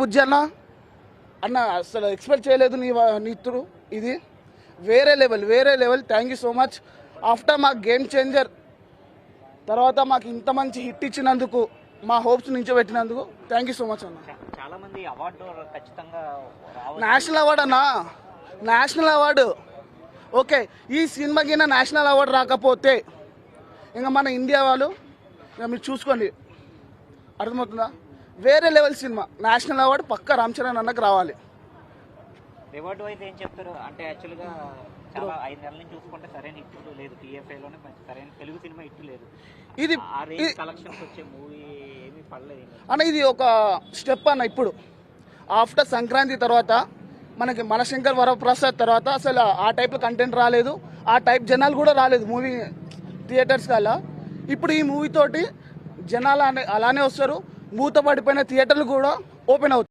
బుజ్జి అన్న అసలు ఎక్స్పెక్ట్ చేయలేదు నీతుడు ఇది వేరే level. Thank you so much. After మాకు గేమ్ చేంజర్ తర్వాత మాకు ఇంత మంచి హిట్ ఇచ్చినందుకు, మా హోప్స్ నించోబెట్టినందుకు థ్యాంక్ యూ సో మచ్ అన్న. చాలా మంది అవార్డు ఖచ్చితంగా నేషనల్ అవార్డు అన్న, నేషనల్ అవార్డు ఓకే. ఈ సినిమాకి నేషనల్ అవార్డు రాకపోతే ఇంకా మన ఇండియా వాళ్ళు ఇంకా మీరు చూసుకోండి, అర్థమవుతుందా? వేరే లెవెల్ సినిమా. నేషనల్ అవార్డు పక్క రామ్ చరణ్ అన్నకు రావాలి. రివార్డు అయితే ఏం చెప్తారు అంటే యాక్చువల్గా చాలా 5 నెలల నుంచి చూసుకుంటే సరైన హిట్ లేదు. టీఎఫ్ఐలోనే సరైన తెలుగు సినిమా హిట్ లేదు. ఇది కలెక్షన్స్ వచ్చే మూవీ ఏమీ పడలేదు అన్న. ఇది ఒక స్టెప్ అన్న. ఇప్పుడు ఆఫ్టర్ సంక్రాంతి తర్వాత మనకి మనశంకర్ వరప్రసాద్ తర్వాత అసలు ఆ టైప్ కంటెంట్ రాలేదు, ఆ టైప్ జనాలు కూడా రాలేదు మూవీ థియేటర్స్ కల్లా. ఇప్పుడు ఈ మూవీ తోటి జనాలు అలానే వస్తారు. మూత పడిపోయిన థియేటర్లు కూడా ఓపెన్ అవుతాయి.